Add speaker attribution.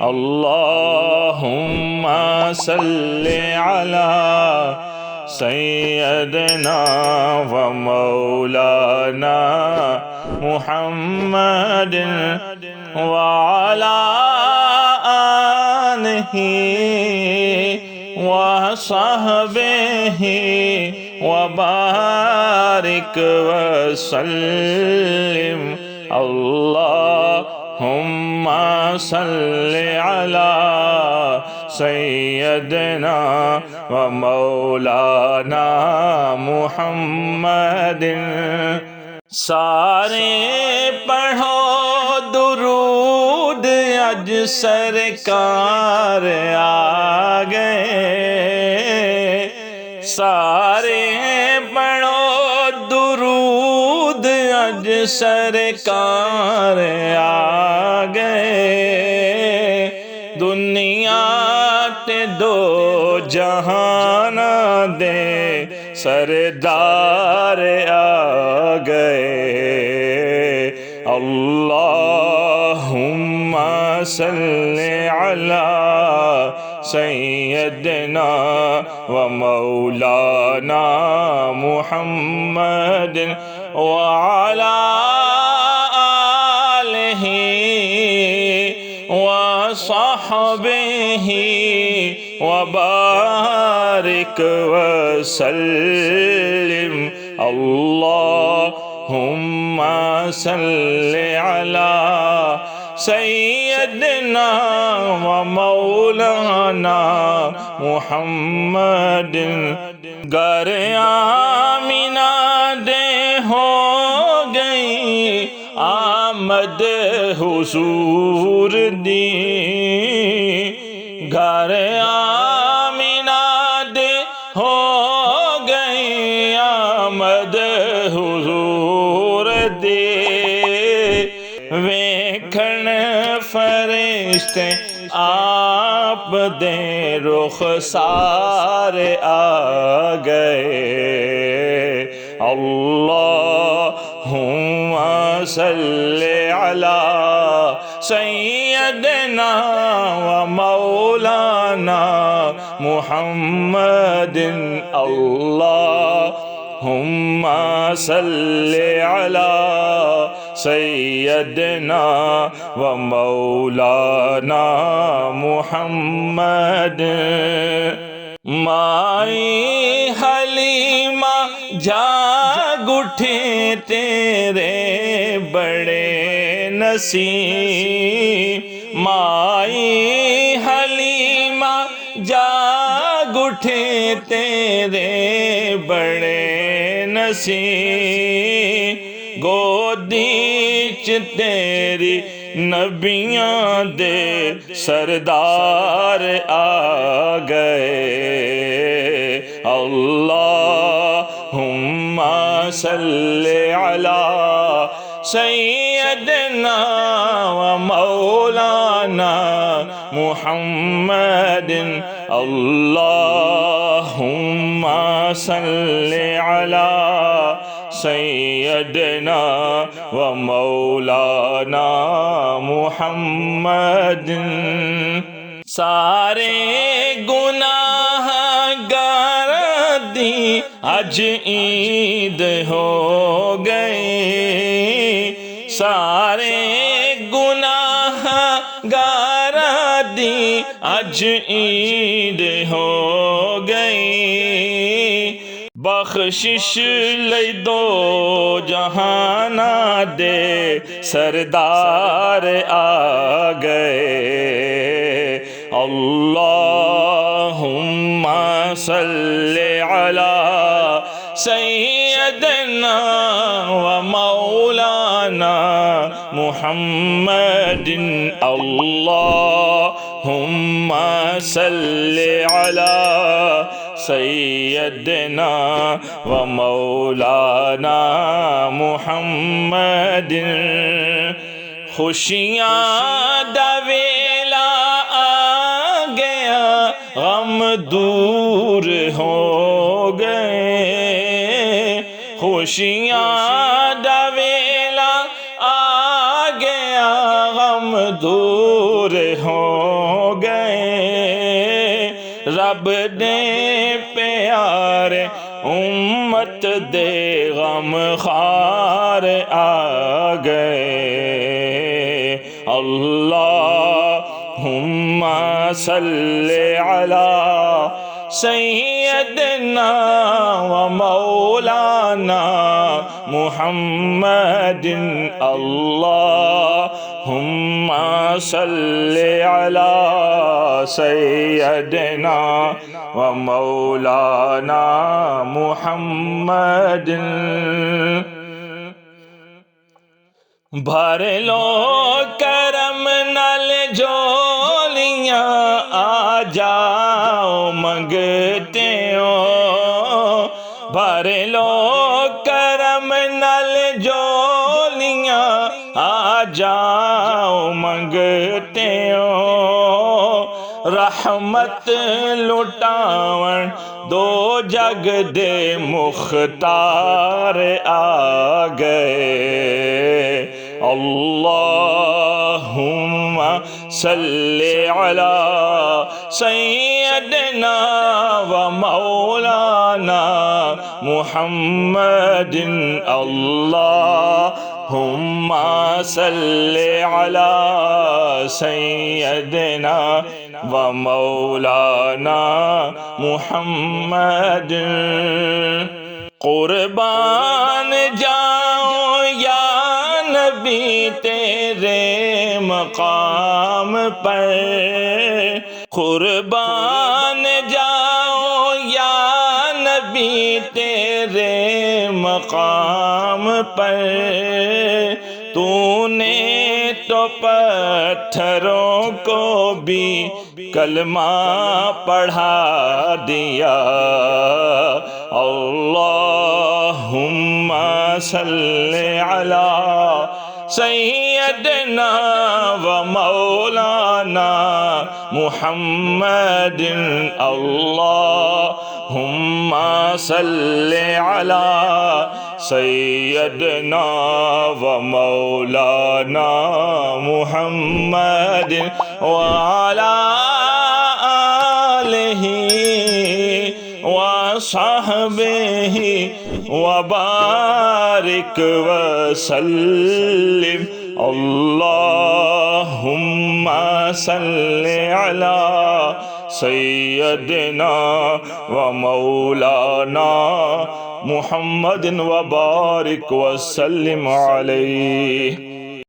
Speaker 1: اللہم صلی علی سیدنا و مولانا محمد وعلی آلہ وصحبہ وبارک وسلم اللہم صلی علی سیدنا و مولانا محمد سارے پڑھو درود اج سرکار آ گئے سارے پڑھو درود اج سرکار آ گئے دنیا تے دو جہان دے سردار آ گئے اللہم صلی علی سیدنا و مولانا محمد وعلی آلہ وصحبہ وبارک وسلم اللہم صلی علی سیدنا و مولانا محمد گر آمینہ دے ہو گئی آمد حضور دی گھر آمینہ دے ہو گئی آمد حضور دی ویکھن فرشتے آپ دے رخسار آ گئے اللہم صلی علی سیدنا و مولانا محمد اللہم صلی علی سیدنا و مولانا محمد مائی حلیمہ جاگ اٹھے تیرے بڑے نصیب مائی حلیمہ جاگ اٹھے تیرے بڑے نصیب گودی چ تیری نبیاں دے سردار آ گئے اللہم صلی علی سیدنا و مولانا محمد اللہم صلی علی سیدنا و مولانا محمد سارے گناہ گار دی اج عید ہو گئے سارے گناہ گار دی اج عید ہو گئی بخشش لئی دو جہانا دے سردار آ گئے اللہم صلی علی سیدنا و مولانا محمد اللہم صلی علی سیدنا و مولانا محمد خوشیاں دا ویلا آ گیا غم دور ہو گئے خوشیاں دا ویلا آ گیا غم دور ہو گئے رب نے پیارے امت دے غم خار آ گئے اللہم صلی علی سیدنا و مولانا محمد اللہم صلی علی سیدنا و مولانا محمد بھر لو کرم نال جولیاں آ جاؤ منگتے ہو بھر لو کرم نال جولیاں آ جاؤ منگتے ہو رحمت لٹاون دو جگ دے مختار آ گئے اللہم صلی علی سیدنا و مولانا محمد اللہم صلی علی سیدنا و مولانا محمد قربان جاؤں یا نبی تیرے مقام پر قربان جاؤں یا نبی تیرے مقام پر تو نے تو پتھروں کو بھی کلمہ پڑھا دیا اللہم صلی علی سیدنا و مولانا محمد اللہم صلی علی سیدنا و مولانا محمد وعلی آلہ وصحبہ وبارک وسلم اللہم صلی علی سیدنا و مولانا محمد وبارک وسلم علیہ